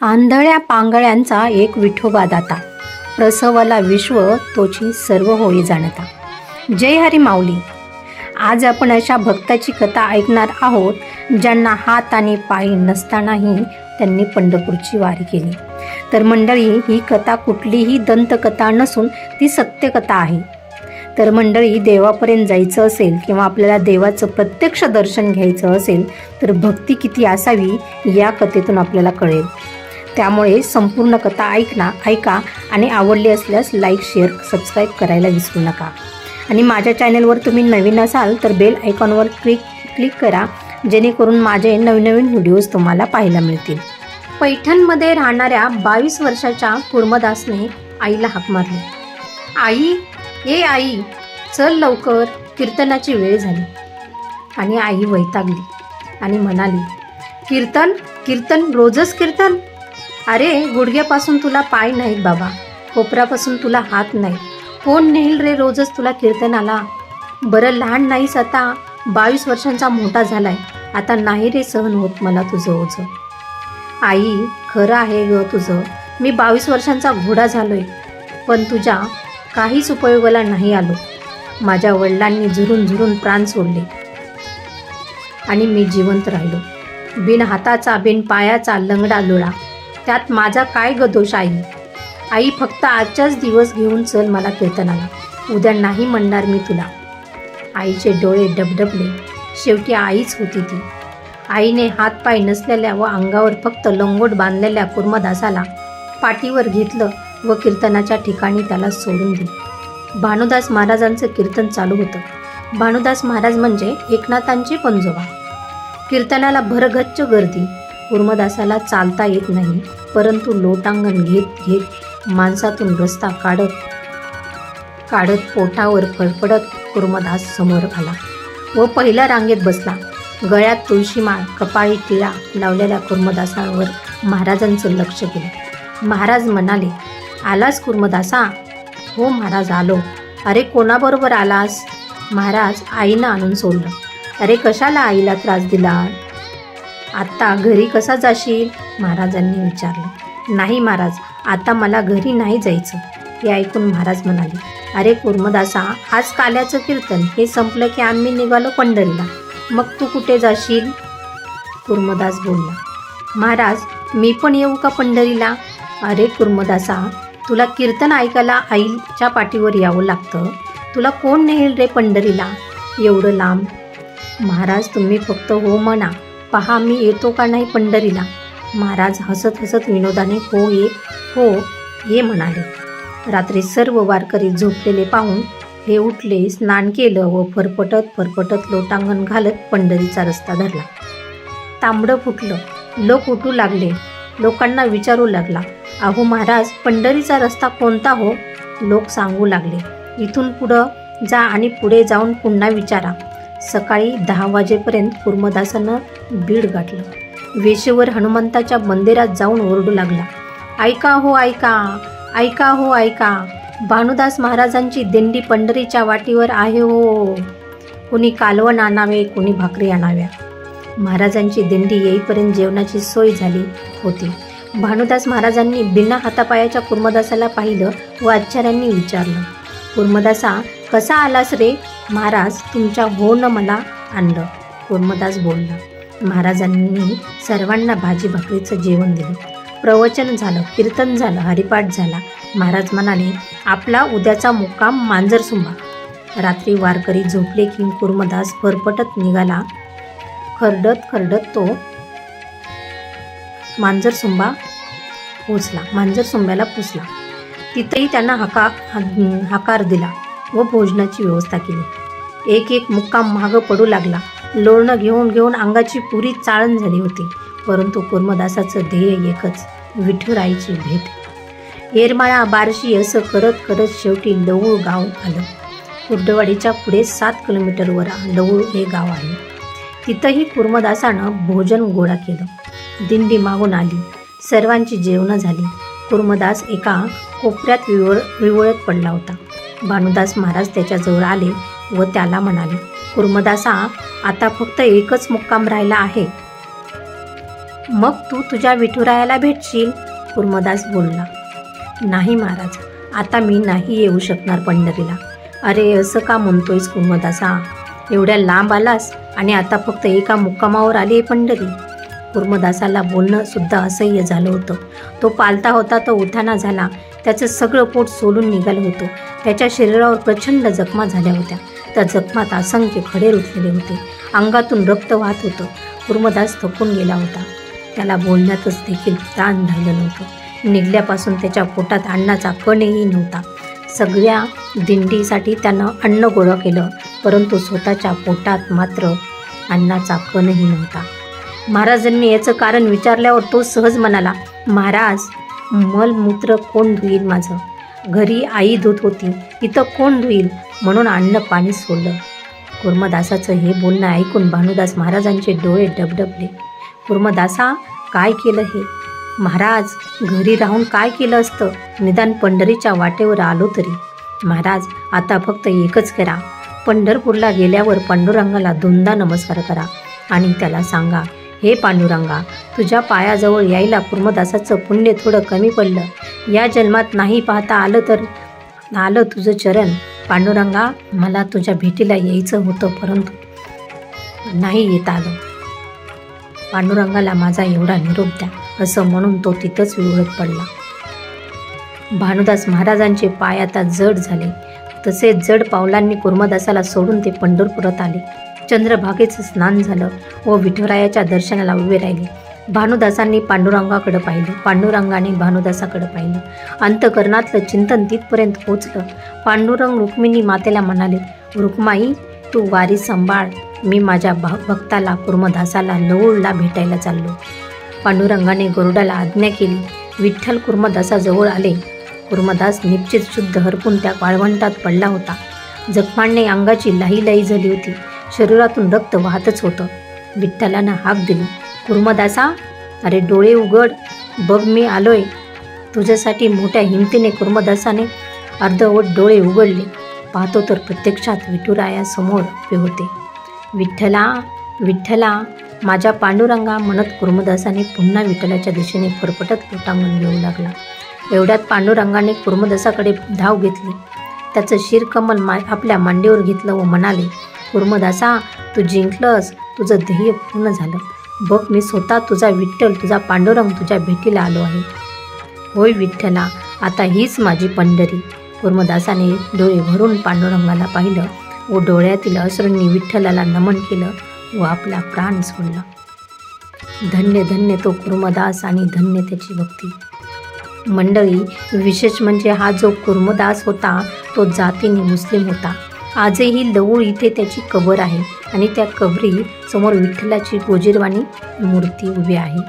आंधळ्या पांगळ्यांचा एक विठोबा दाता, प्रसवला विश्व तोची सर्व होई जाणता. जय हरी माऊली. आज आपण अशा भक्ताची कथा ऐकणार आहोत ज्यांना हात आणि पाय नसतानाही त्यांनी पंढरपूरची वारी केली. तर मंडळी, ही कथा कुठलीही दंतकथा नसून ती सत्यकथा आहे. तर मंडळी, देवापर्यंत जायचं असेल किंवा आपल्याला देवाचं प्रत्यक्ष दर्शन घ्यायचं असेल तर भक्ती किती असावी या कथेतून आपल्याला कळेल. त्यामुळे संपूर्ण कथा ऐका आणि आवडली असल्यास लाईक, शेअर, सबस्क्राईब करायला विसरू नका. आणि माझ्या चॅनलवर तुम्ही नवीन असाल तर बेल आयकॉनवर क्लिक करा, जेणेकरून माझे नवीन व्हिडिओज तुम्हाला पाहायला मिळतील. पैठणमध्ये राहणाऱ्या 22 वर्षाच्या कुर्मदासने आईला हाक मारली. आई, ए आई, चल लवकर, कीर्तनाची वेळ झाली. आणि आई वैतागली आणि म्हणाली, कीर्तन कीर्तन, रोजच कीर्तन? अरे, गुडघ्यापासून तुला पाय नाहीत बाबा, कोपऱ्यापासून तुला हात नाही. कोण नेईल रे रोजच तुला कीर्तनाला? बरं, लहान नाहीस आता, 22 वर्षांचा मोठा झालाय, आता नाही रे सहन होत मला तुझं ओझं. आई, खरं आहे ग तुझं, मी 22 वर्षांचा घोडा झालोय, पण तुझ्या काहीच उपयोगाला नाही आलो. माझ्या वडिलांनी झुरून प्राण सोडले आणि मी जिवंत राहिलो. बिन हाताचा, बिन पायाचा लंगडा लुळा, त्यात माझा काय ग दोष आई? आई, फक्त आजच्याच दिवस घेऊन चल मला कीर्तनाला, उद्या नाही म्हणणार मी तुला. आईचे डोळे डबडबले. शेवटी आईच होती ती. आईने हातपाय नसलेल्या व अंगावर फक्त लंगोट बांधलेल्या कुर्मदासाला पाठीवर घेतलं व कीर्तनाच्या ठिकाणी त्याला सोडून दिलं. भानुदास महाराजांचं कीर्तन चालू होतं. भानुदास महाराज म्हणजे एकनाथांचे पणजोबा. कीर्तनाला भरगच्च गर्दी. कुर्मदासाला चालता येत नाही, परंतु लोटांगण घेत माणसातून रस्ता काढत पोटावर फडफडत कुर्मदास समोर आला व पहिल्या रांगेत बसला. गळ्यात तुळशीमाळ, कपाळी टिळा लावलेल्या कुर्मदासावर महाराजांचं लक्ष गेलं. महाराज म्हणाले, आलास कुर्मदासा? हो महाराज, आलो. अरे, कोणाबरोबर आलास? महाराज, आईनं आणून सोडलं. अरे, कशाला आईला त्रास दिला? आत्ता घरी कसा जाशील? महाराजांनी विचारलं. नाही महाराज, आता मला घरी नाही जायचं. हे ऐकून महाराज म्हणाले, अरे कुर्मदासा, आज काल्याचं कीर्तन हे संपलं की आम्ही निघालो पंढरीला, मग तू कुठे जाशील? कुर्मदास बोलला, महाराज, मी पण येऊ का पंढरीला? अरे कुर्मदासा, तुला कीर्तन ऐकायला आईच्या पाठीवर यावं लागतं, तुला कोण नेईल रे पंढरीला एवढं लांब? महाराज, तुम्ही फक्त हो म्हणा, पहा मी येतो का नाही पंढरीला. महाराज हसत विनोदाने हो ये म्हणाले. रात्री सर्व वारकरी झोपलेले पाहून हे उठले, स्नान केलं व फरफटत लोटांगण घालत पंढरीचा रस्ता धरला. तांबडं फुटलं. लोक उठू लागले. लोकांना विचारू लागला, अहो महाराज, पंढरीचा रस्ता कोणता हो? लोक सांगू लागले, इथून पुढं जा आणि पुढे जाऊन पुन्हा विचारा. सकाळी 10 वाजेपर्यंत कुर्मदासानं बीड गाठलं. वेशीवर हनुमंताच्या मंदिरात जाऊन ओरडू लागला, ऐका हो ऐका, ऐका हो ऐका, भानुदास महाराजांची दिंडी पंढरीच्या वाटेवर आहे हो. कोणी कालवण आणावे, कोणी भाकरी आणाव्या. महाराजांची दिंडी येईपर्यंत जेवणाची सोय झाली होती. भानुदास महाराजांनी बिना हातापायाच्या कुर्मदासाला पाहिलं व आचार्यांनी विचारलं, कुर्मदासा, कसा आलास रे? महाराज, तुमच्या होनं मला आणलं. कुर्मदास बोलला. महाराजांनी सर्वांना भाजी भाकरीचं जेवण दिलं. प्रवचन झालं, कीर्तन झालं, हरिपाठ झाला. महाराज म्हणाले, आपला उद्याचा मुक्काम मांजरसुंबा. रात्री वारकरी झोपले की कुर्मदास फरफटत निघाला. खरडत तो मांजरसुंब्याला पोचला. तिथेही त्यांना हाकार दिला व भोजनाची व्यवस्था केली. एक मुक्काम मागं पडू लागला. लोळणं घेऊन अंगाची पुरी चाळण झाली होती, परंतु कुर्मदासाचं ध्येय एकच, विठुराईची भेट. येरमाळा, बार्शी असं करत शेवटी लवळ गाव आलं. कुर्डवाडीच्या पुढे 7 किलोमीटरवर लवळ हे गाव आहे. तिथंही कुर्मदासानं भोजन गोळा केलं. दिंडी मागून आली. सर्वांची जेवणं झाली. कुर्मदास एका कोपऱ्यात विवळत पडला होता. भानुदास महाराज त्याच्याजवळ आले व त्याला म्हणाले, कुर्मदासा, आता फक्त एकच मुक्काम राहिला आहे. मग तू तुझ्या विठुरायाला भेटशील, कुर्मदास बोलला. नाही महाराज, आता मी नाही येऊ शकणार पंढरीला. अरे असं का म्हणतोयस कुर्मदासा? एवढ्या लांब आलास आणि आता फक्त एका मुक्कामावर आली आहे पंढरी. कुर्मदासाला बोलणं सुद्धा असह्य झालं होतं. तो पालता होता तो उठाणा झाला. त्याचं सगळं पोट सोलून निघालं होतं. त्याच्या शरीरावर प्रचंड जखमा झाल्या होत्या. त्या जखमात असंख्य खडे रुतलेले होते. अंगातून रक्त वाहत होतं. कुर्मदास थकून गेला होता. त्याला बोलण्यातच देखील प्राण राहिलं नव्हतं. निघल्यापासून त्याच्या पोटात अन्नाचा कणही नव्हता. सगळ्या दिंडीसाठी त्यानं अन्न गोळा केलं, परंतु स्वतःच्या पोटात मात्र अन्नाचा कणही नव्हता. महाराजांनी याचं कारण विचारल्यावर तो सहज म्हणाला, महाराज, मलमूत्र कोण धुईल माझं? घरी आई धुत होती, इथं कोण धुईल? म्हणून अन्न पाणी सोडलं. कुर्मदासाचं हे बोलणं ऐकून भानुदास महाराजांचे डोळे डबडबले. कुर्मदासा, काय केलं हे? महाराज, घरी राहून काय केलं असतं? निदान पंढरीच्या वाटेवर आलो तरी. महाराज, आता फक्त एकच करा. पंढरपूरला गेल्यावर पांडुरंगाला दोनदा नमस्कार करा आणि त्याला सांगा, हे पांडुरंगा, तुझ्या पायाजवळ यायला कुर्मदासाचं पुण्य थोडं कमी पडलं. या जन्मात नाही पाहता आलं तुझं चरण. पांडुरंगा, मला तुझ्या भेटीला यायचं होतं, परंतु नाही येता आलं. पांडुरंगाला माझा एवढा निरोप द्या, असं म्हणून तो तिथंच विवळत पडला. भानुदास महाराजांचे पाय आता जड झाले. तसेच जड पावलांनी कुर्मदासाला सोडून ते पंढरपुरात आले. चंद्रभागेचं स्नान झालं व विठुरायाच्या दर्शनाला उभे राहिले. भानुदासांनी पांडुरंगाकडे पाहिलं. पांडुरंगाने भानुदासाकडे पाहिलं. अंतकरणातलं चिंतन तिथपर्यंत पोचलं. पांडुरंग रुक्मिणी मातेला म्हणाले, रुक्माई, तू वारी सांभाळ. मी माझ्या भक्ताला कुर्मदासाला लवळला भेटायला चाललो. पांडुरंगाने गरुडाला आज्ञा केली. विठ्ठल कुर्मदासाजवळ आले. कुर्मदास निश्चित शुद्ध हरपून त्या वाळवंटात पडला होता. जखमांनी अंगाची लाही झाली होती. शरीरातून रक्त वाहतच होतं. विठ्ठलानं हाक दिली, कुर्मदासा, अरे डोळे उघड, बघ मी आलोय. तुझ्यासाठी मोठ्या हिमतीने कुर्मदासाने अर्धवट डोळे उघडले. पाहतो तर प्रत्यक्षात विठुरायासमोर उभे होते. विठ्ठला, विठ्ठला, माझ्या पांडुरंगा, म्हणत कुर्मदासाने पुन्हा विठ्ठलाच्या दिशेने फरफटत लोटांगण घेऊ लागला. एवढ्यात पांडुरंगाने कुर्मदासाकडे धाव घेतली. त्याचं शिरकमल आपल्या मांडीवर घेतलं व म्हणाले, कुर्मदासा, तू जिंकलंस. तुझं ध्येय पूर्ण झालं. बघ, मी स्वतः तुझा विठ्ठल, तुझा पांडुरंग तुझ्या भेटीला आलो आहे. होय विठ्ठला, आता हीच माझी पंढरी. कुर्मदासाने डोळे भरून पांडुरंगाला पाहिलं व डोळ्यातील अश्रूंनी विठ्ठलाला नमन केलं व आपला प्राण सोडला. धन्य धन्य तो कुर्मदास आणि धन्य त्याची भक्ती. मंडळी, विशेष म्हणजे हा जो कुर्मदास होता तो जातीने मुस्लिम होता. आजही लवळ इथे त्याची कबर आहे आणि त्या कबरी समोर विठ्ठलाची गोजीरवाणी मूर्ती उभी आहे.